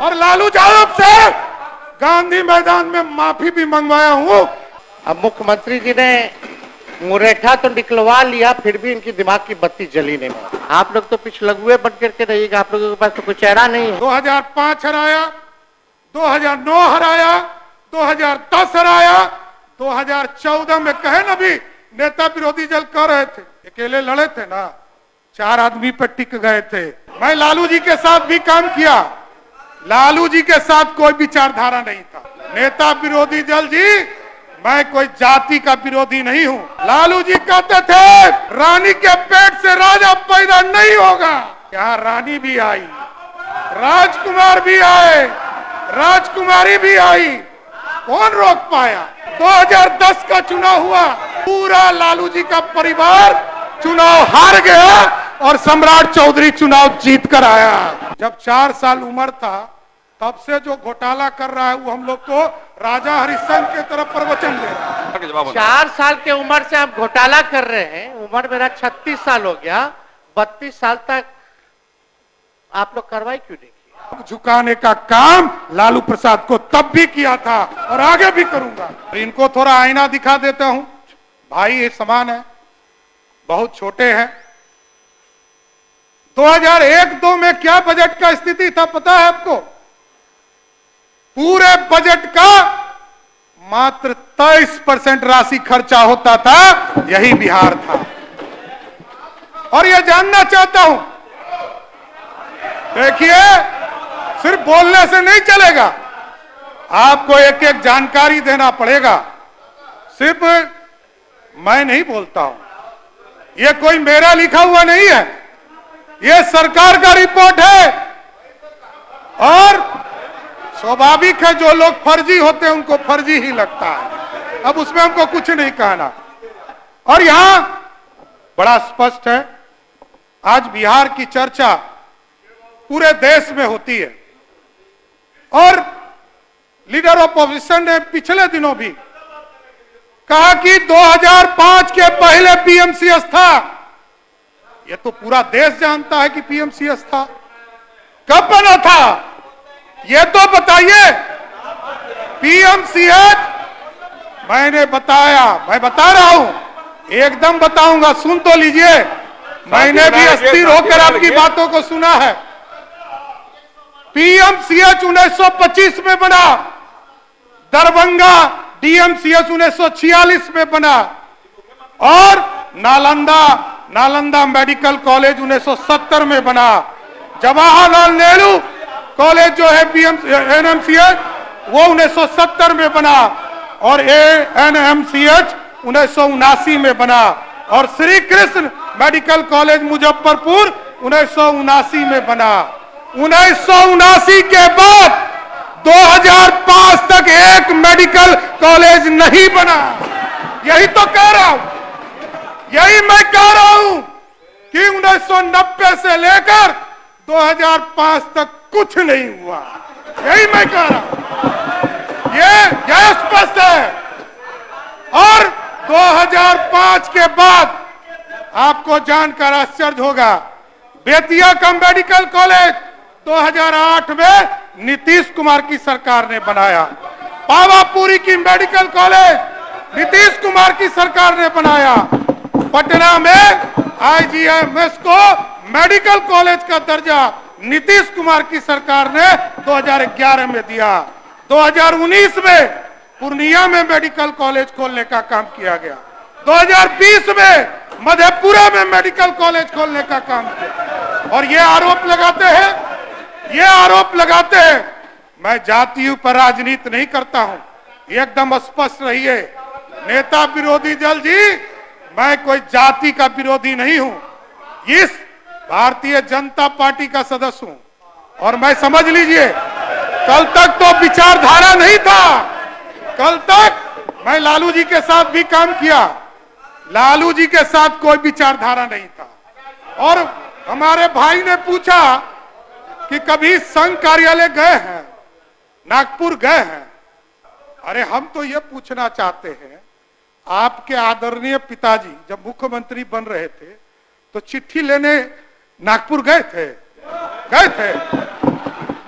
और लालू यादव से गांधी मैदान में माफी भी मंगवाया हूं। अब मुख्यमंत्री जी ने मुरेठा तो निकलवा लिया, फिर भी इनकी दिमाग की बत्ती जली नहीं। आप लोग तो पिछलगुए बन करके रहिएगा, आप लोगों के पास तो कोई चेहरा नहीं है। 2005 हराया, 2009 हराया, 2010 हराया, 2014 में कहे ना भी नेता विरोधी दल कर रहे थे, अकेले लड़े थे ना, 4 आदमी पर टिक गए थे। मैं लालू जी के साथ भी काम किया, लालू जी के साथ कोई विचारधारा नहीं था। नेता विरोधी दल जी, मैं कोई जाति का विरोधी नहीं हूं। लालू जी कहते थे रानी के पेट से राजा पैदा नहीं होगा, यहाँ रानी भी आई, राजकुमार भी आए, राजकुमारी भी आई, कौन रोक पाया। 2010 का चुनाव हुआ, पूरा लालू जी का परिवार चुनाव हार गया और सम्राट चौधरी चुनाव जीत कर आया। जब 4 साल उम्र था तब से जो घोटाला कर रहा है वो हम लोग को राजा हरिश्चंद्र के तरफ प्रवचन दे रहा है। 4 साल के उम्र से आप घोटाला कर रहे हैं, उम्र मेरा 36 साल हो गया, 32 साल तक आप लोग कार्रवाई क्यों नहीं की? झुकाने का काम लालू प्रसाद को तब भी किया था और आगे भी करूंगा। इनको थोड़ा आईना दिखा देता हूं, भाई ये समान है, बहुत छोटे हैं। 2001-2 में क्या बजट का स्थिति था पता है आपको? पूरे बजट का मात्र 23% राशि खर्चा होता था, यही बिहार था। और यह जानना चाहता हूं, देखिए सिर्फ बोलने से नहीं चलेगा, आपको एक एक जानकारी देना पड़ेगा। सिर्फ मैं नहीं बोलता हूं, यह कोई मेरा लिखा हुआ नहीं है, यह सरकार का रिपोर्ट है। और स्वाभाविक है जो लोग फर्जी होते हैं उनको फर्जी ही लगता है, अब उसमें हमको कुछ नहीं कहना। और यहां बड़ा स्पष्ट है, आज बिहार की चर्चा पूरे देश में होती है और लीडर ऑफ ऑपोजिशन ने पिछले दिनों भी कहा कि 2005 के पहले पीएमसीएस था। यह तो पूरा देश जानता है कि पीएमसीएस था, कब बना था ये तो बताइए। पीएमसीएच मैंने बताया, मैं बता रहा हूं, एकदम बताऊंगा, सुन तो लीजिए। मैंने भी अस्थिर होकर आपकी बातों को सुना है। पीएमसीएच 1925 में बना, दरभंगा डीएमसीएच 1946 में बना और नालंदा मेडिकल कॉलेज 1970 में बना। जवाहरलाल नेहरू कॉलेज जो है एनएमसीएच वो 1970 में बना और एएनएमसीएच 1979 में बना और श्री कृष्ण मेडिकल कॉलेज मुजफ्फरपुर 1979 में बना। 1979 के बाद 2005 तक एक मेडिकल कॉलेज नहीं बना। यही तो कह रहा हूं, यही मैं कह रहा हूं कि 1990 से लेकर 2005 तक कुछ नहीं हुआ, यही मैं कह रहा हूं, ये स्पष्ट है। और 2005 के बाद आपको जानकर आश्चर्य होगा, बेतिया का मेडिकल कॉलेज 2008 में नीतीश कुमार की सरकार ने बनाया। पावापुरी की मेडिकल कॉलेज नीतीश कुमार की सरकार ने बनाया। पटना में आईजीएमएस को मेडिकल कॉलेज का दर्जा नीतीश कुमार की सरकार ने 2011 में दिया। 2019 में पूर्णिया में मेडिकल कॉलेज खोलने का काम किया गया। 2020 में मधेपुरा में मेडिकल कॉलेज खोलने का काम किया। और ये आरोप लगाते हैं, मैं जातियों पर राजनीति नहीं करता हूं, एकदम स्पष्ट रहिए। नेता विरोधी दल जी, मैं कोई जाति का विरोधी नहीं हूं, इस भारतीय जनता पार्टी का सदस्य हूं। और मैं समझ लीजिए, कल तक तो विचारधारा नहीं था, कल तक मैं लालू जी के साथ भी काम किया, लालू जी के साथ कोई विचारधारा नहीं था। और हमारे भाई ने पूछा कि कभी संघ कार्यालय गए हैं, नागपुर गए हैं। अरे हम तो ये पूछना चाहते हैं, आपके आदरणीय पिताजी जब मुख्यमंत्री बन रहे थे तो चिट्ठी लेने नागपुर गए थे?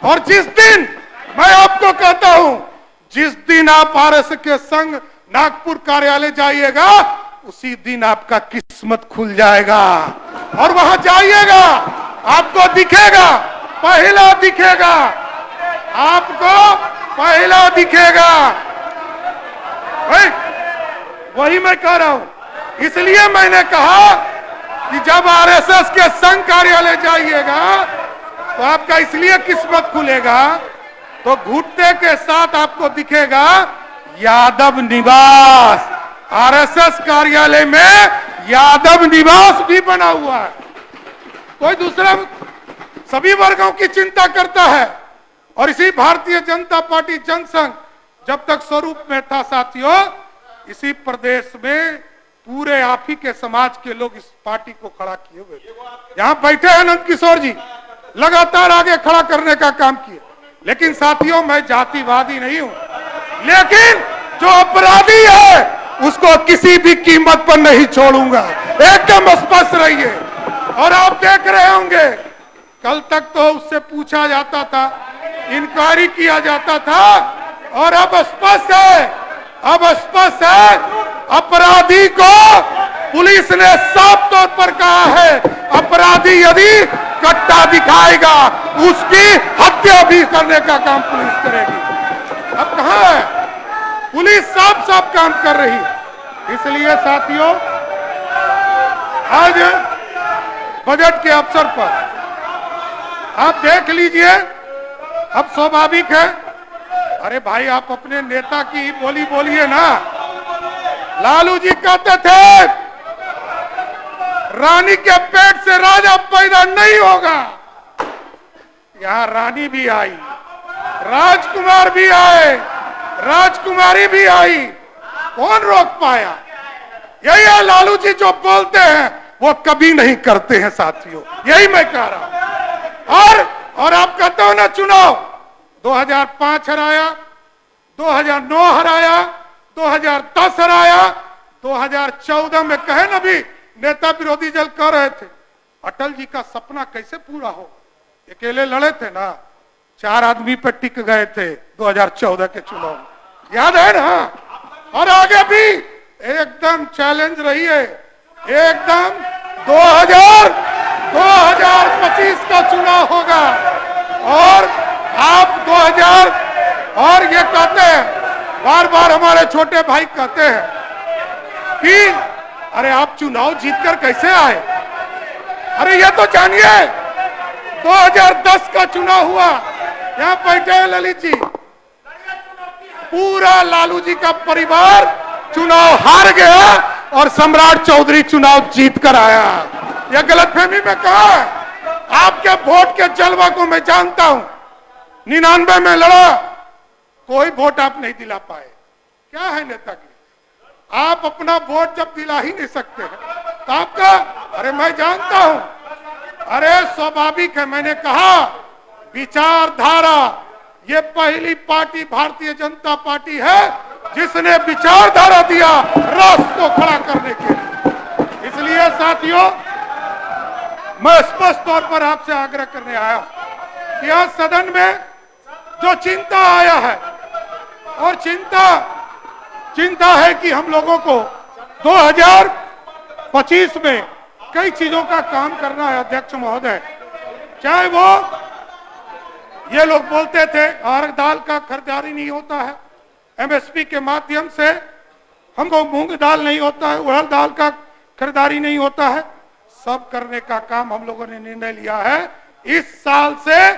और जिस दिन मैं आपको कहता हूं, जिस दिन आप आरएसएस के संग नागपुर कार्यालय जाइएगा, उसी दिन आपका किस्मत खुल जाएगा और वहां जाइएगा, आपको दिखेगा, पहला दिखेगा, आपको पहला दिखेगा। वही मैं कह रहा हूं। इसलिए मैंने कहा कि जब आरएसएस के संघ कार्यालय जाइएगा तो आपका इसलिए किस्मत खुलेगा, तो घुटने के साथ आपको दिखेगा यादव निवास। आरएसएस कार्यालय में यादव निवास भी बना हुआ है। कोई दूसरा सभी वर्गों की चिंता करता है। और इसी भारतीय जनता पार्टी जनसंघ जब तक स्वरूप में था साथियों, इसी प्रदेश में पूरे आप ही के समाज के लोग इस पार्टी को खड़ा किए हुए। यहां बैठे हैं नंद किशोर जी, लगातार आगे खड़ा करने का काम किए। लेकिन साथियों, मैं जातिवादी नहीं हूं, लेकिन जो अपराधी है उसको किसी भी कीमत पर नहीं छोड़ूंगा। एकदम स्पष्ट रहिए। और आप देख रहे होंगे, कल तक तो उससे पूछा जाता था, इंक्वायरी किया जाता था, और अब स्पष्ट है, अब स्पष्ट है, अपराधी को पुलिस ने साफ तौर पर कहा है, अपराधी यदि कट्टा दिखाएगा उसकी हत्या भी करने का काम पुलिस करेगी। अब कहां है पुलिस? साफ साफ काम कर रही। इसलिए साथियों, आज बजट के अवसर पर आप देख लीजिए, अब स्वाभाविक है, अरे भाई आप अपने नेता की बोली बोलिए ना। लालू जी कहते थे रानी के पेट से राजा पैदा नहीं होगा। यहां रानी भी आई, राजकुमार भी आए, राजकुमारी भी आई, कौन रोक पाया? यही है लालू जी, जो बोलते हैं वो कभी नहीं करते हैं साथियों, यही मैं कह रहा हूं। और आप कहते हो ना, चुनाव 2005 हराया, 2009 हराया, 2010 हराया, 2014 में कहे ना भी नेता विरोधी दल कह रहे थे अटल जी का सपना कैसे पूरा हो। अकेले लड़े थे ना, 4 आदमी पे टिक गए थे 2014 के चुनाव में, याद है ना। और आगे भी एकदम चैलेंज रही है, एकदम 2025 का चुनाव होगा। और आप 2000 और ये कहते हैं, बार बार हमारे छोटे भाई कहते हैं कि अरे आप चुनाव जीतकर कैसे आए। अरे ये तो जानिए, 2010 का चुनाव हुआ, यहां बैठे हैं ललित जी, पूरा लालू जी का परिवार चुनाव हार गया और सम्राट चौधरी चुनाव जीत कर आया। यह गलतफहमी में कहा है। आपके वोट के जलवा को मैं जानता हूं। 99 में लड़ा, कोई वोट आप नहीं दिला पाए। क्या है नेतागिरी? आप अपना वोट जब दिला ही नहीं सकते हैं तो आपका, अरे मैं जानता हूं, अरे स्वाभाविक है। मैंने कहा विचारधारा, ये पहली पार्टी भारतीय जनता पार्टी है जिसने विचारधारा दिया राष्ट्र को खड़ा करने के लिए। इसलिए साथियों, मैं स्पष्ट तौर पर आपसे आग्रह करने आया कि आज सदन में जो चिंता आया है, और चिंता है कि हम लोगों को 2025 में कई चीजों का काम करना है अध्यक्ष महोदय। चाहे वो ये लोग बोलते थे हर दाल का खरीदारी नहीं होता है, एमएसपी के माध्यम से हमको मूंग दाल नहीं होता है, उड़द दाल का खरीदारी नहीं होता है, सब करने का काम हम लोगों ने निर्णय लिया है। इस साल से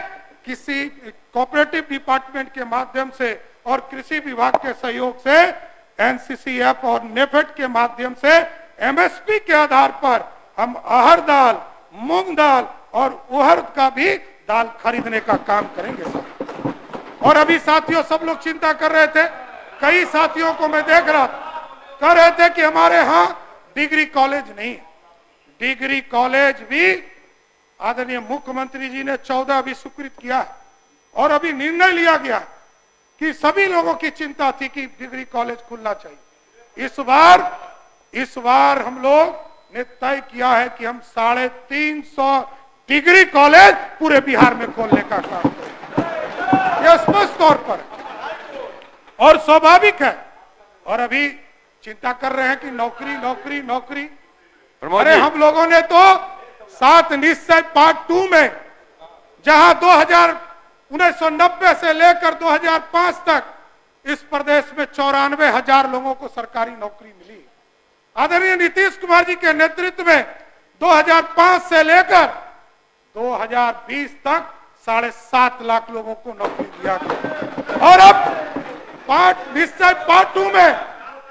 किसी कोऑपरेटिव डिपार्टमेंट के माध्यम से और कृषि विभाग के सहयोग से एनसीसीएफ और नेफेड के माध्यम से एमएसपी के आधार पर हम अरहर दाल, मूंग दाल और उड़द का भी दाल खरीदने का काम करेंगे। और अभी साथियों सब लोग चिंता कर रहे थे, कई साथियों को मैं देख रहा कह रहे थे कि हमारे यहाँ डिग्री कॉलेज नहीं। डिग्री कॉलेज भी आदरणीय मुख्यमंत्री जी ने 14 भी स्वीकृत किया है और अभी निर्णय लिया गया कि सभी लोगों की चिंता थी कि डिग्री कॉलेज खुलना चाहिए। इस बार हम लोग ने तय किया है कि हम 350 डिग्री कॉलेज पूरे बिहार में खोलने का काम करें। स्पष्ट तौर पर और स्वाभाविक है। और अभी चिंता कर रहे हैं कि नौकरी नौकरी नौकरी। अरे हम लोगों ने तो 7 निश्चय पार्ट 2 में जहां 1990 से लेकर 2005 तक इस प्रदेश में 94,000 लोगों को सरकारी नौकरी मिली। आदरणीय नीतीश कुमार जी के नेतृत्व में 2005 से लेकर 2020 तक 7.5 लाख लोगों को नौकरी दिया गया। और अब निश्चय पार्ट 2 में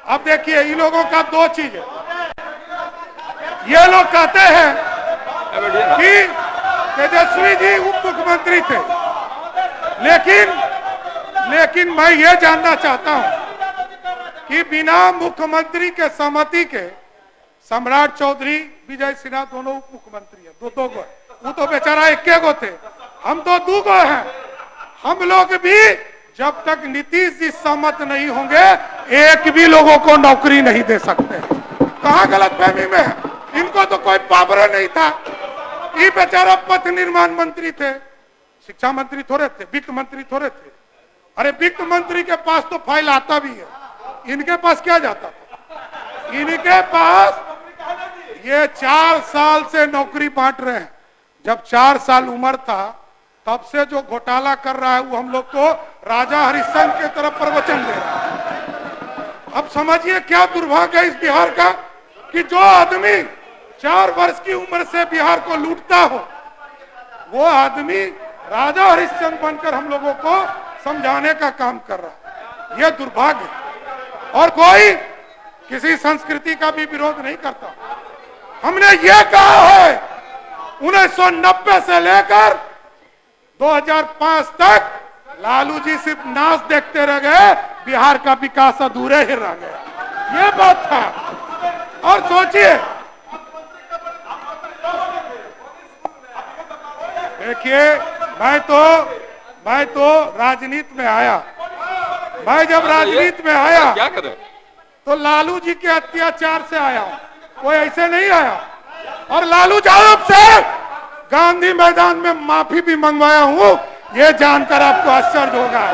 अब देखिए इन लोगों का 2 चीज है। ये लोग कहते हैं कि तेजस्वी जी उप मुख्यमंत्री थे, लेकिन मैं ये जानना चाहता हूं कि बिना मुख्यमंत्री के सहमति के सम्राट चौधरी, विजय सिन्हा दोनों उप मुख्यमंत्री है, दो गो। वो तो बेचारा 1 गो थे, हम तो 2 गो हैं। हम लोग भी जब तक नीतीश जी सहमत नहीं होंगे एक भी लोगों को नौकरी नहीं दे सकते। कहां गलतफहमी में है? इनको तो कोई पावर नहीं था। ये बेचारा पथ निर्माण मंत्री थे, शिक्षा मंत्री थोड़े थे, वित्त मंत्री थोड़े थे। अरे वित्त मंत्री के पास तो फाइल आता भी है, इनके पास क्या जाता था? इनके पास ये 4 साल से नौकरी बांट रहे हैं। जब 4 साल उम्र था तब से जो घोटाला कर रहा है वो हम लोग को राजा हरिश्चंद्र के तरफ प्रवचन दे रहा है। अब समझिए क्या दुर्भाग्य है इस बिहार का कि जो आदमी 4 वर्ष की उम्र से बिहार को लूटता हो वो आदमी राजा हरिश्चंद्र बनकर हम लोगों को समझाने का काम कर रहा है। यह दुर्भाग्य है। और कोई किसी संस्कृति का भी विरोध नहीं करता। हमने ये कहा है 1990 से लेकर 2005 तक लालू जी सिर्फ नाच देखते रह गए, बिहार का विकास अधूरे ही रह गया। ये बात था। और सोचिए, देखिए मैं तो राजनीति में आया। मैं जब राजनीति में आया क्या करें? तो लालू जी के अत्याचार से आया हूं, कोई ऐसे नहीं आया। और लालू साहब से गांधी मैदान में माफी भी मंगवाया हूं, ये जानकर आपको आश्चर्य होगा।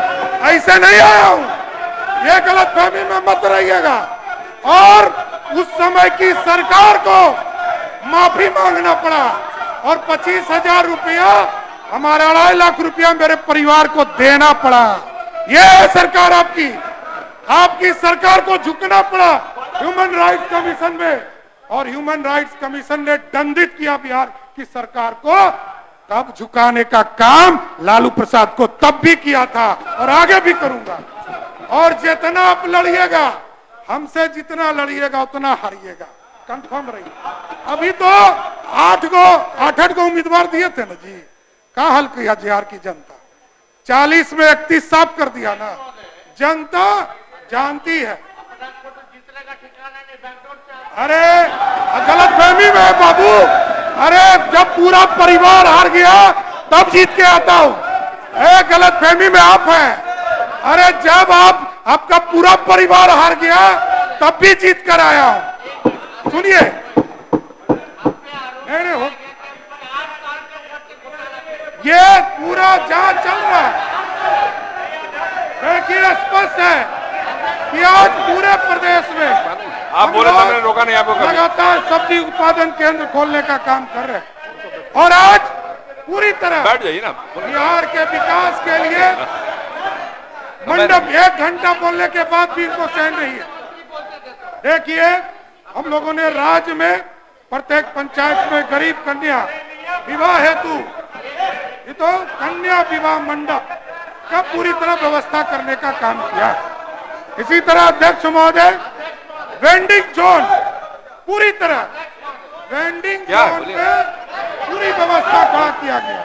ऐसे नहीं आया हूं, ये गलतफहमी में मत रहिएगा। और उस समय की सरकार को माफी मांगना पड़ा और 25,000 रुपया, हमारा 2.5 लाख रुपया मेरे परिवार को देना पड़ा। ये है सरकार आपकी सरकार को झुकना पड़ा ह्यूमन राइट्स कमीशन में। और ह्यूमन राइट्स कमीशन ने दंडित किया बिहार की सरकार को। तब झुकाने का काम लालू प्रसाद को तब भी किया था और आगे भी करूंगा। और जितना आप लड़िएगा, हमसे जितना लड़िएगा उतना हारिएगा, कंफर्म रहिए। अभी तो 8 गो उम्मीदवार दिए थे ना जी, कहा हल किया बिहार की जनता? 40 में 31 साफ कर दिया ना। जनता जानती है। अरे गलतफहमी में है बाबू। अरे जब पूरा परिवार हार गया तब जीत के आता हूं। गलतफहमी में आप हैं। अरे जब आपका पूरा परिवार हार गया तब भी जीत कर आया हूं। सुनिए, नहीं हो, ये पूरा जांच चल रहा है। देखिए स्पष्ट है कि आज पूरे प्रदेश में आप बोले तो मैंने रोका नहीं आपको। लगातार सब्जी उत्पादन केंद्र खोलने का काम कर रहे हैं। और आज पूरी तरह बैठ जाइए ना। बिहार के विकास के लिए मंडप 1 घंटा बोलने के बाद भी इनको सहन नहीं है। देखिए हम लोगों ने राज्य में प्रत्येक पंचायत में गरीब कन्या विवाह हेतु, ये तो कन्या विवाह मंडप का पूरी तरह व्यवस्था करने का काम किया। इसी तरह अध्यक्ष महोदय वेंडिंग जोन, पूरी तरह वेंडिंग जोन में पूरी व्यवस्था खड़ा किया गया।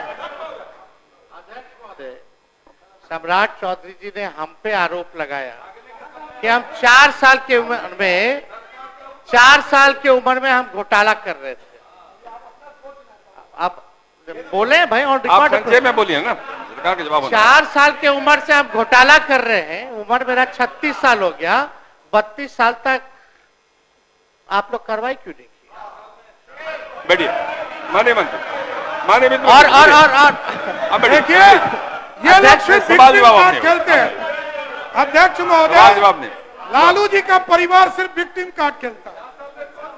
सम्राट चौधरी जी ने हम पे आरोप लगाया कि हम 4 साल की उम्र में हम घोटाला कर रहे थे। आप बोले भाई और आप संक्षेप में बोलिए ना, सरकार के जवाब। 4 साल की उम्र से हम घोटाला कर रहे हैं। उम्र मेरा 36 साल हो गया। 32 साल तक आप लोग कार्रवाई क्यों नहीं की? बैठिए माननीय मंत्री, माननीय और देखिए ये लोग अध्यक्ष, सिर्फ सवाल victim जवाब कार्ड नहीं। खेलते हैं। अध्यक्ष महोदय, जवाब नहीं। लालू जी का परिवार सिर्फ विक्टिम कार्ड खेलता है।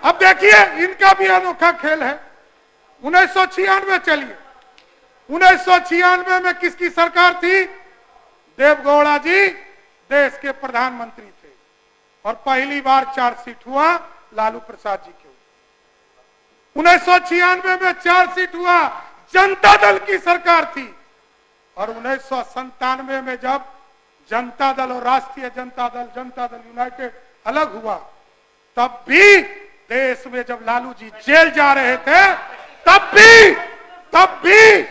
अब देखिए इनका भी अनोखा खेल है। 1996 चलिए, 1996 में किसकी सरकार थी? देवगौड़ा जी देश के प्रधानमंत्री थे और पहली बार चार्जशीट हुआ लालू प्रसाद जी के ऊपर। 1996 में चार्जशीट हुआ, जनता दल की सरकार थी। और 1997 में जब जनता दल और राष्ट्रीय जनता दल यूनाइटेड अलग हुआ, तब भी देश में जब लालू जी जेल जा रहे थे, तब भी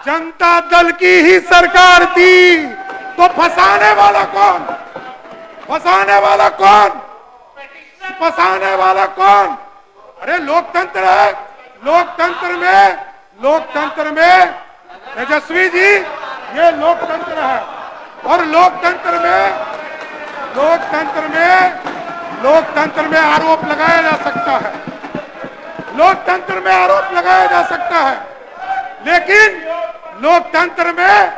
जनता दल की ही सरकार थी। तो फंसाने वाला कौन? फंसाने वाला कौन? फंसाने वाला कौन? अरे लोकतंत्र है। लोकतंत्र में तेजस्वी जी, ये लोकतंत्र है। और लोकतंत्र में आरोप लगाया जा सकता है। लोकतंत्र में आरोप लगाया जा सकता है, लेकिन लोकतंत्र में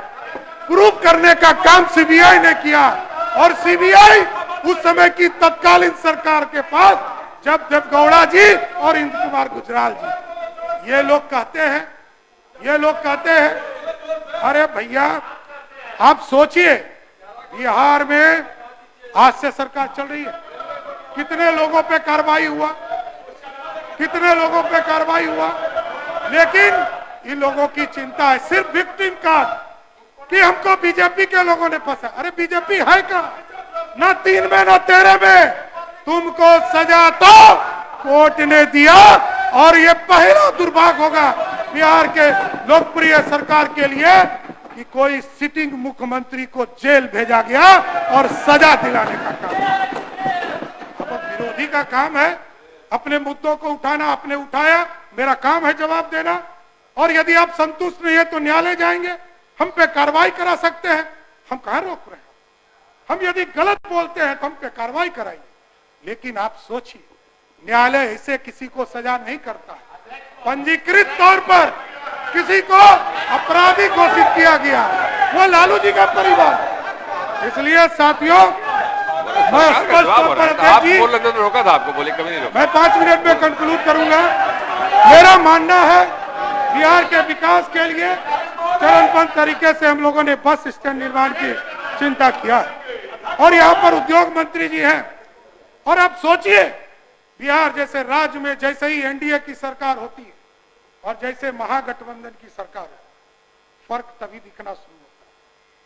प्रूव करने का काम सीबीआई ने किया। और सीबीआई उस समय की तत्कालीन सरकार के पास, जब देवगौड़ा जी और इंद्र कुमार गुजराल जी, ये लोग कहते हैं अरे भैया आप सोचिए, बिहार में आज से सरकार चल रही है, कितने लोगों पे कार्रवाई हुआ, लेकिन इन लोगों की चिंता है सिर्फ विक्टिम कार्ड कि हमको बीजेपी के लोगों ने फंसा। अरे बीजेपी है क्या? ना 3 में ना 13 में तुमको सजा तो कोर्ट ने दिया। और ये पहला दुर्भाग्य होगा बिहार के लोकप्रिय सरकार के लिए कि कोई सिटिंग मुख्यमंत्री को जेल भेजा गया और सजा दिलाने का काम। अब विरोधी का काम है अपने मुद्दों को उठाना। आपने उठाया, मेरा काम है जवाब देना। और यदि आप संतुष्ट नहीं है तो न्यायालय जाएंगे, हम पे कार्रवाई करा सकते हैं। हम कहां रोक रहे हैं? हम यदि गलत बोलते हैं तो हम पे कार्रवाई कराइए। लेकिन आप सोचिए, न्यायालय ऐसे किसी को सजा नहीं करता है। पंजीकृत तौर पर किसी को अपराधी घोषित किया गया, वो लालू जी का परिवार। इसलिए साथियों, मैं स्पष्ट तौर पर आप बोल रहे थे तो रोका था आपको, बोले कभी नहीं रोका। मैं 5 मिनट में कंक्लूड करूंगा। मेरा मानना है बिहार के विकास के लिए चरणबद्ध तरीके से हम लोगों ने बस स्टैंड निर्माण की चिंता किया है। और यहाँ पर उद्योग मंत्री जी हैं। और आप सोचिए, बिहार जैसे राज्य में जैसे ही एनडीए की सरकार होती है और जैसे महागठबंधन की सरकार है, फर्क तभी दिखना शुरू होता है।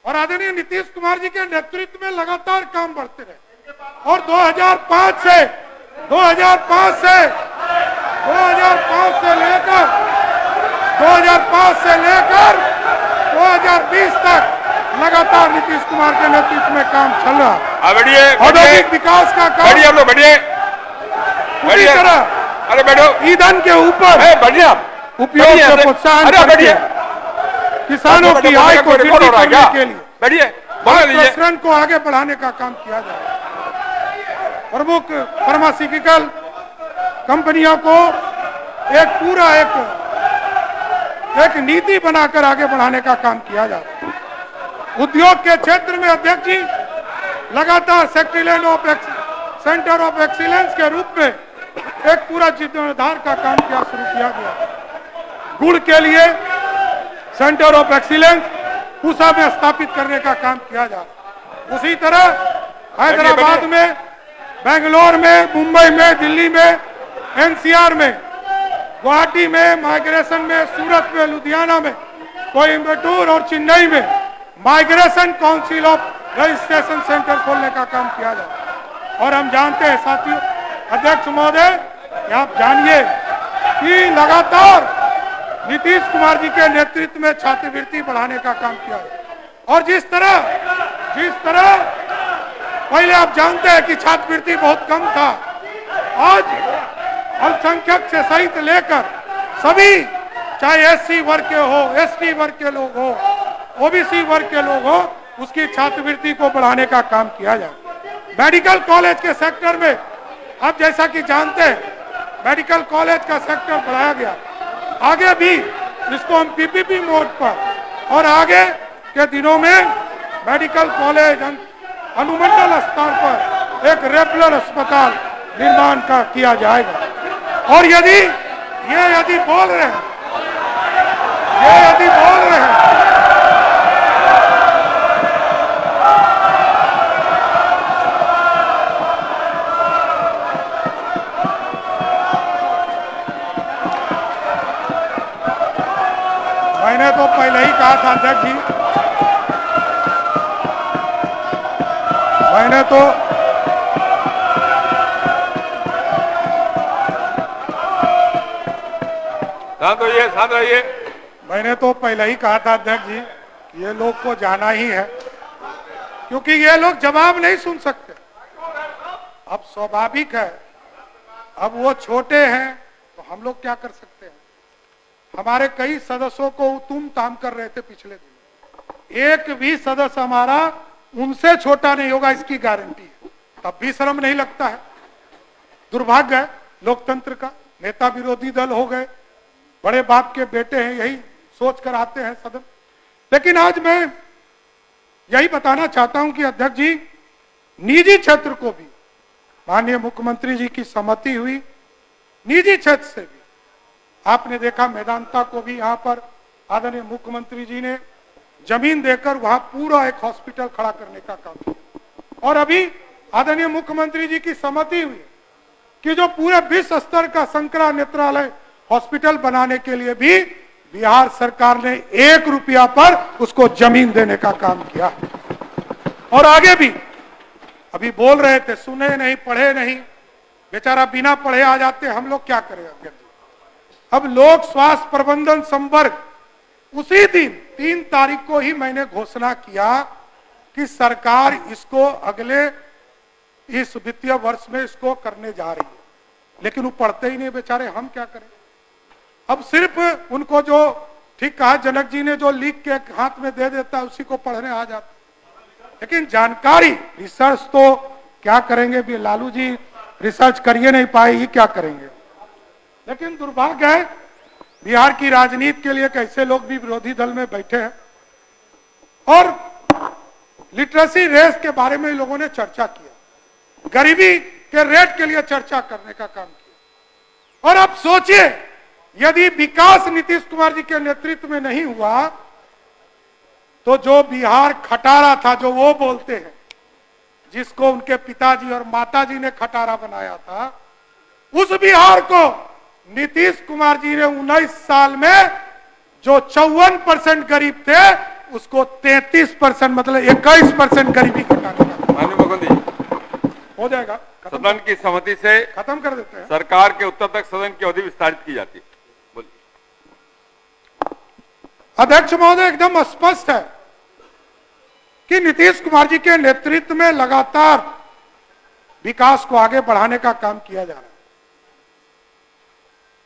और आदरणीय नीतीश कुमार जी के नेतृत्व में लगातार काम बढ़ते रहे। और 2005 से लेकर 2020 तक लगातार नीतीश कुमार के नेतृत्व में काम चल रहा है। औद्योगिक विकास का काम पूरी तरह, अरे बैठो, ईंधन के ऊपर बढ़िया उपयोग से प्रोत्साहन करके किसानों की आय को वृद्धि करने के लिए बैठिए, प्रसरण को आगे बढ़ाने का काम किया जाए। प्रमुख फार्मास्यूटिकल कंपनियों को एक नीति बनाकर आगे बढ़ाने का काम किया जाए। उद्योग के क्षेत्र में अध्यक्ष जी लगातार सेंटर ऑफ एक्सीलेंस के रूप में एक पूरा जीर्णोद्धार का काम शुरू किया गया। गुड़ के लिए सेंटर ऑफ एक्सीलेंस पूसा में स्थापित करने का काम किया जा रहा। उसी तरह हैदराबाद में, बेंगलोर में, मुंबई में, दिल्ली में, एनसीआर में, गुवाहाटी में, माइग्रेशन में, सूरत में, लुधियाना में, कोयम्बटूर और चेन्नई में migration council of registration centre खोलने का काम किया जा रहा। और हम जानते हैं साथियों, अध्यक्ष महोदय, आप जानिए कि लगातार नीतीश कुमार जी के नेतृत्व में छात्रवृत्ति बढ़ाने का काम किया है। और जिस तरह पहले आप जानते हैं कि छात्रवृत्ति बहुत कम था, आज अल्पसंख्यक से सहित लेकर सभी, चाहे एससी वर्ग के हो, एसटी वर्ग के लोग हो, ओबीसी वर्ग के लोग हो, उसकी छात्रवृत्ति को बढ़ाने का काम किया जाए। मेडिकल कॉलेज के सेक्टर में आप जैसा कि जानते हैं, मेडिकल कॉलेज का सेक्टर बढ़ाया गया। आगे भी इसको हम पीपीपी मोड पर और आगे के दिनों में मेडिकल कॉलेज अनुमंडल स्तर पर एक रेगुलर अस्पताल निर्माण का किया जाएगा। और यदि बोल रहे हैं मैंने तो पहले ही कहा था अध्यक्ष जी, शांत रहिए। मैंने तो पहले ही कहा था अध्यक्ष जी, ये लोग को जाना ही है, क्योंकि ये लोग जवाब नहीं सुन सकते। अब स्वाभाविक है, अब वो छोटे हैं तो हम लोग क्या कर सकते हैं। हमारे कई सदस्यों को तुम ताम कर रहे थे पिछले दिन, एक भी सदस्य हमारा उनसे छोटा नहीं होगा, इसकी गारंटी है। तब भी शर्म नहीं लगता है। दुर्भाग्य है लोकतंत्र का। नेता विरोधी दल हो गए, बड़े बाप के बेटे हैं, यही सोच कर आते हैं सदन। लेकिन आज मैं यही बताना चाहता हूं कि अध्यक्ष जी, निजी क्षेत्र को भी माननीय मुख्यमंत्री जी की सहमति हुई। निजी क्षेत्र से भी आपने देखा, मैदानता को भी यहां पर आदरणीय मुख्यमंत्री जी ने जमीन देकर वहां पूरा एक हॉस्पिटल खड़ा करने का काम किया। और अभी आदरणीय मुख्यमंत्री जी की सहमति हुई कि जो पूरे विश्व स्तर का शंकरा नेत्रालय हॉस्पिटल बनाने के लिए भी बिहार सरकार ने 1 रुपया पर उसको जमीन देने का काम किया। और आगे भी अभी बोल रहे थे, सुने नहीं, पढ़े नहीं, बेचारा बिना पढ़े आ जाते, हम लोग क्या करें अध्यक्ष जी। अब लोक स्वास्थ्य प्रबंधन संवर्ग, उसी दिन 3 तारीख को ही मैंने घोषणा किया कि सरकार इसको अगले इस वित्तीय वर्ष में इसको करने जा रही है, लेकिन वो पढ़ते ही नहीं बेचारे, हम क्या करें। अब सिर्फ उनको जो ठीक कहा जनक जी ने, जो लिख के हाथ में दे देता है उसी को पढ़ने आ जाता, लेकिन जानकारी रिसर्च तो क्या करेंगे भी, लालू जी रिसर्च करिए नहीं पाए, ये क्या करेंगे। लेकिन दुर्भाग्य है बिहार की राजनीति के लिए कैसे लोग भी विरोधी दल में बैठे हैं। और लिटरेसी रेस के बारे में लोगों ने चर्चा किया, गरीबी के रेट के लिए चर्चा करने का काम किया। और अब सोचिए, यदि विकास नीतीश कुमार जी के नेतृत्व में नहीं हुआ तो जो बिहार खटारा था, जो वो बोलते हैं, जिसको उनके पिताजी और माताजी ने खटारा बनाया था, उस बिहार को नीतीश कुमार जी ने 19 साल में जो 54% गरीब थे उसको 33%, मतलब 21% गरीबी घटाने का। माननीय मुख्यमंत्री हो जाएगा, सदन की सहमति से खत्म कर देते हैं। सरकार के उत्तर तक सदन की अवधि विस्तारित की जाती है। बोलिए अध्यक्ष महोदय, एकदम स्पष्ट है कि नीतीश कुमार जी के नेतृत्व में लगातार विकास को आगे बढ़ाने का काम किया जा रहा है।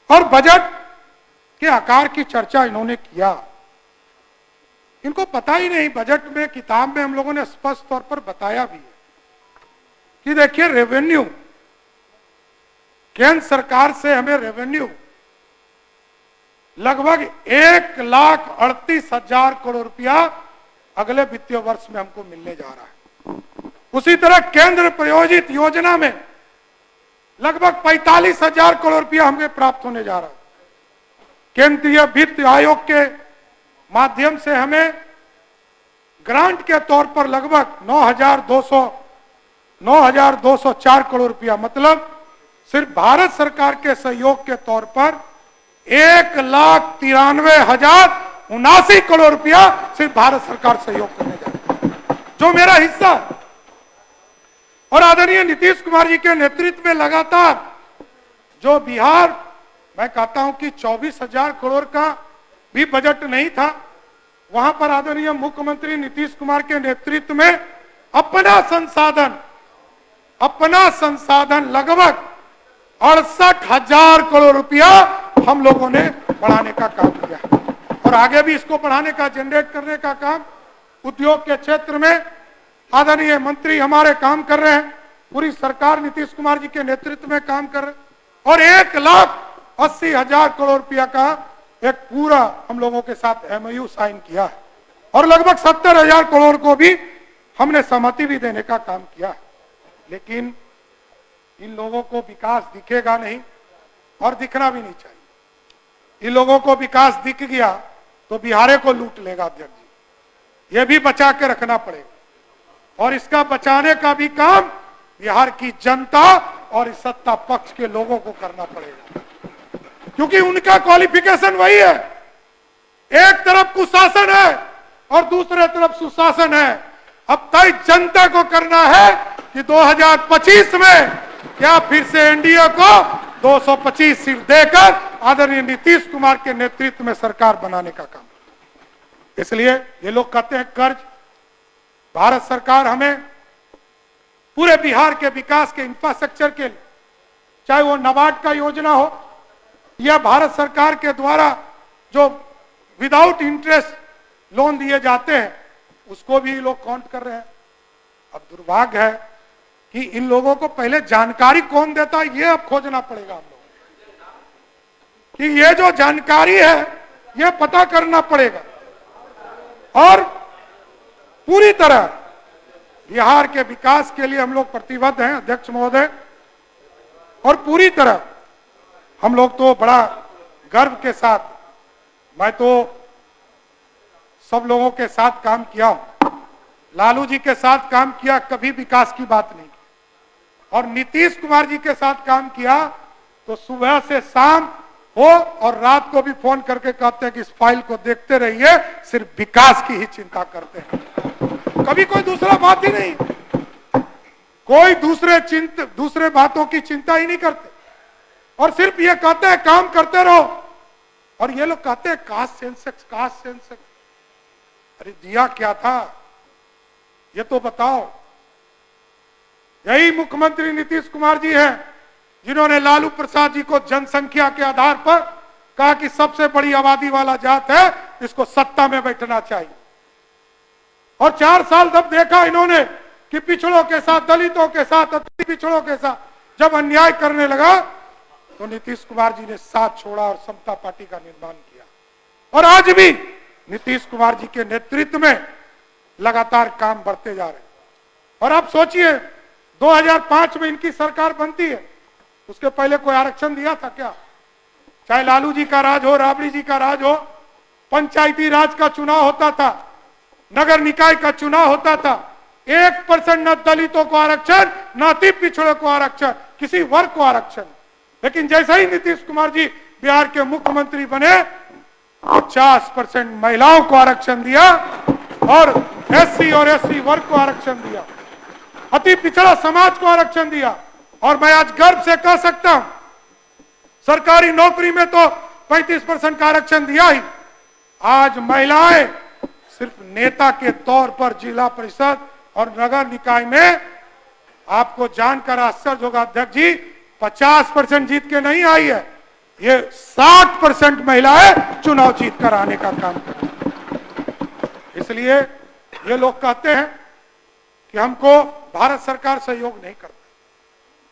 और बजट के आकार की चर्चा इन्होंने किया, इनको पता ही नहीं। बजट में, किताब में हम लोगों ने स्पष्ट तौर पर बताया भी है कि देखिए, रेवेन्यू, केंद्र सरकार से हमें रेवेन्यू लगभग 1,38,000 करोड़ रुपया अगले वित्तीय वर्ष में हमको मिलने जा रहा है। उसी तरह केंद्र प्रायोजित योजना में लगभग 45,000 करोड़ रुपया हमें प्राप्त होने जा रहा है। केंद्रीय वित्त आयोग के माध्यम से हमें ग्रांट के तौर पर लगभग 9,204 करोड़ रुपया, मतलब सिर्फ भारत सरकार के सहयोग के तौर पर 1,93,079 करोड़ रुपया सिर्फ भारत सरकार सहयोग करने जा रही है, जो मेरा हिस्सा है। और आदरणीय नीतीश कुमार जी के नेतृत्व में लगातार जो बिहार, मैं कहता हूं कि 24,000 करोड़ का भी बजट नहीं था, वहां पर आदरणीय मुख्यमंत्री नीतीश कुमार के नेतृत्व में अपना संसाधन लगभग 68,000 करोड़ रुपया हम लोगों ने बढ़ाने का काम किया। और आगे भी इसको बढ़ाने का, जनरेट करने का काम उद्योग के क्षेत्र में आदरणीय मंत्री हमारे काम कर रहे हैं, पूरी सरकार नीतीश कुमार जी के नेतृत्व में काम कर रहे हैं। और 1,80,000 करोड़ रुपया का एक पूरा हम लोगों के साथ MOU साइन किया है। और लगभग 70,000 करोड़ को भी हमने सहमति भी देने का काम किया। लेकिन इन लोगों को विकास दिखेगा नहीं और दिखना भी नहीं चाहिए। इन लोगों को विकास दिख गया तो बिहार को लूट लेगा अध्यक्ष जी, ये भी बचा के रखना पड़ेगा। और इसका बचाने का भी काम बिहार की जनता और इस सत्ता पक्ष के लोगों को करना पड़ेगा, क्योंकि उनका क्वालिफिकेशन वही है। एक तरफ कुशासन है और दूसरे तरफ सुशासन है। अब तय जनता को करना है कि 2025 में क्या फिर से एनडीए को 225 सीट देकर आदरणीय नीतीश कुमार के नेतृत्व में सरकार बनाने का काम। इसलिए ये लोग कहते हैं कर्ज, भारत सरकार हमें पूरे बिहार के विकास के इंफ्रास्ट्रक्चर के लिए, चाहे वो नाबार्ड का योजना हो या भारत सरकार के द्वारा जो विदाउट इंटरेस्ट लोन दिए जाते हैं, उसको भी लोग काउंट कर रहे हैं। अब दुर्भाग्य है कि इन लोगों को पहले जानकारी कौन देता है, ये अब खोजना पड़ेगा हम लोग कि ये जो जानकारी है ये पता करना पड़ेगा। और पूरी तरह बिहार के विकास के लिए हम लोग प्रतिबद्ध हैं अध्यक्ष महोदय, और पूरी तरह हम लोग तो बड़ा गर्व के साथ, मैं तो सब लोगों के साथ काम किया हूं, लालू जी के साथ काम किया, कभी विकास की बात नहीं, और नीतीश कुमार जी के साथ काम किया तो सुबह से शाम हो और रात को भी फोन करके कहते हैं कि इस फाइल को देखते रहिए, सिर्फ विकास की ही चिंता करते हैं, कभी कोई दूसरा बात ही नहीं, कोई दूसरे बातों की चिंता ही नहीं करते, और सिर्फ ये कहते हैं काम करते रहो। और ये लोग कहते हैं कास्ट सेंसस, कास्ट सेंसस, अरे दिया क्या था ये तो बताओ। यही मुख्यमंत्री नीतीश कुमार जी हैं जिन्होंने लालू प्रसाद जी को जनसंख्या के आधार पर कहा कि सबसे बड़ी आबादी वाला जात है, इसको सत्ता में बैठना चाहिए। और 4 साल तब देखा इन्होंने कि पिछड़ों के साथ, दलितों के साथ, अति पिछड़ों के साथ जब अन्याय करने लगा तो नीतीश कुमार जी ने साथ छोड़ा और समता पार्टी का निर्माण किया। और आज भी नीतीश कुमार जी के नेतृत्व में लगातार काम बढ़ते जा रहे हैं। और आप सोचिए 2005 में इनकी सरकार बनती है, उसके पहले कोई आरक्षण दिया था क्या? चाहे लालू जी का राज हो, राबड़ी जी का राज हो, पंचायती राज का चुनाव होता था, नगर निकाय का चुनाव होता था, 1% न दलितों को आरक्षण, न अति पिछड़ों को आरक्षण, किसी वर्ग को आरक्षण। लेकिन जैसे ही नीतीश कुमार जी बिहार के मुख्यमंत्री बने 50% महिलाओं को आरक्षण दिया और एससी और एसटी वर्ग को आरक्षण दिया, अति पिछड़ा समाज को आरक्षण दिया। और मैं आज गर्व से कह सकता हूं सरकारी नौकरी में तो 35% का आरक्षण दिया ही, आज महिलाएं सिर्फ नेता के तौर पर जिला परिषद और नगर निकाय में, आपको जानकर आश्चर्य होगा अध्यक्ष जी, 50% जीत के नहीं आई है, ये 60% महिलाएं चुनाव जीत कर आने का काम करती है। इसलिए ये लोग कहते हैं कि हमको भारत सरकार सहयोग नहीं करती।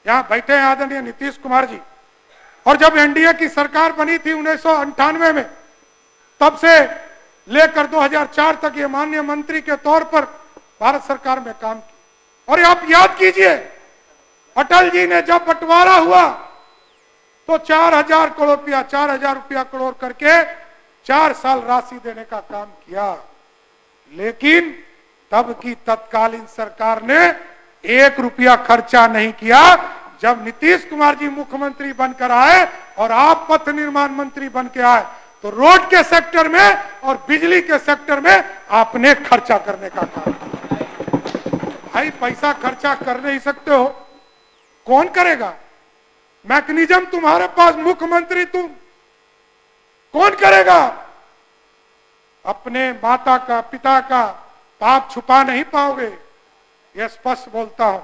यहां बैठे हैं आदरणीय नीतीश कुमार जी, और जब एनडीए की सरकार बनी थी 1998 में, तब से लेकर 2004 तक ये माननीय मंत्री के तौर पर भारत सरकार में काम किया। और आप याद कीजिए अटल जी ने जब बंटवारा हुआ तो 4,000 करोड़ रुपया, 4,000 रुपया करोड़ करके 4 साल राशि देने का काम किया। लेकिन तब की तत्कालीन सरकार ने 1 रुपया खर्चा नहीं किया। जब नीतीश कुमार जी मुख्यमंत्री बनकर आए और आप पथ निर्माण मंत्री बन के आए तो रोड के सेक्टर में और बिजली के सेक्टर में आपने खर्चा करने का काम किया। भाई पैसा खर्चा कर नहीं सकते हो, कौन करेगा? मैकेनिज्म तुम्हारे पास, मुख्यमंत्री तुम, कौन करेगा? अपने माता का, पिता का पाप छुपा नहीं पाओगे, यह स्पष्ट बोलता हूं।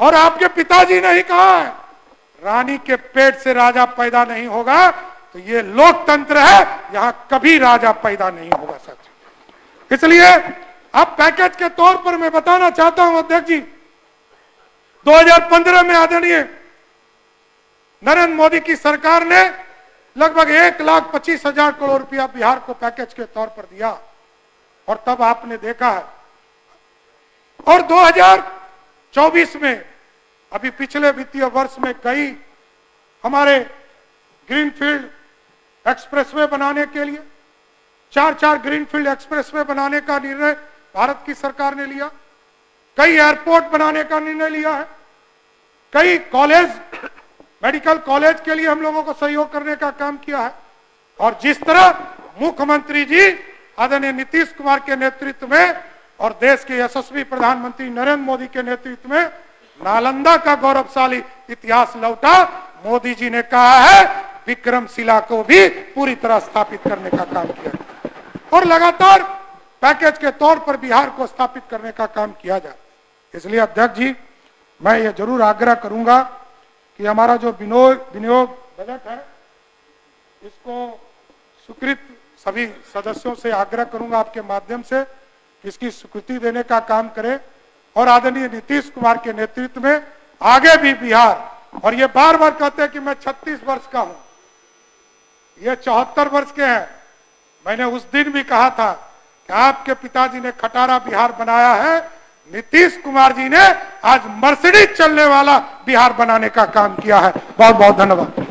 और आपके पिताजी ने ही कहा है रानी के पेट से राजा पैदा नहीं होगा, तो ये लोकतंत्र है, यहां कभी राजा पैदा नहीं होगा सच। इसलिए अब पैकेज के तौर पर मैं बताना चाहता हूं अध्यक्ष जी, 2015 में आदरणीय नरेंद्र मोदी की सरकार ने लगभग 1,25,000 करोड़ रुपया बिहार को पैकेज के तौर पर दिया। और तब आपने देखा है। और 2024 में अभी पिछले वित्तीय वर्ष में कई हमारे ग्रीनफील्ड एक्सप्रेसवे बनाने के लिए 4 ग्रीनफील्ड एक्सप्रेसवे बनाने का निर्णय भारत की सरकार ने लिया, कई एयरपोर्ट बनाने का निर्णय लिया है, कई कॉलेज, मेडिकल कॉलेज के लिए हम लोगों को सहयोग करने का काम किया है। और जिस तरह मुख्यमंत्री जी आदरणीय नीतीश कुमार के नेतृत्व में और देश के यशस्वी प्रधानमंत्री नरेंद्र मोदी के नेतृत्व में नालंदा का गौरवशाली इतिहास लौटा, मोदी जी ने कहा है विक्रमशिला को भी पूरी तरह स्थापित करने का काम किया और लगातार पैकेज के तौर पर बिहार को स्थापित करने का काम किया जाए। इसलिए अध्यक्ष जी, मैं ये जरूर आग्रह करूंगा कि हमारा जो विनियोग बजट है इसको स्वीकृत सभी सदस्यों से आग्रह करूंगा आपके माध्यम से कि इसकी स्वीकृति देने का काम करें और आदरणीय नीतीश कुमार के नेतृत्व में आगे भी बिहार, और ये बार बार कहते हैं कि मैं 36 वर्ष का हूं, ये 74 वर्ष के हैं। मैंने उस दिन भी कहा था कि आपके पिताजी ने खटारा बिहार बनाया है, नीतीश कुमार जी ने आज मर्सिडीज चलने वाला बिहार बनाने का काम किया है। बहुत बहुत धन्यवाद।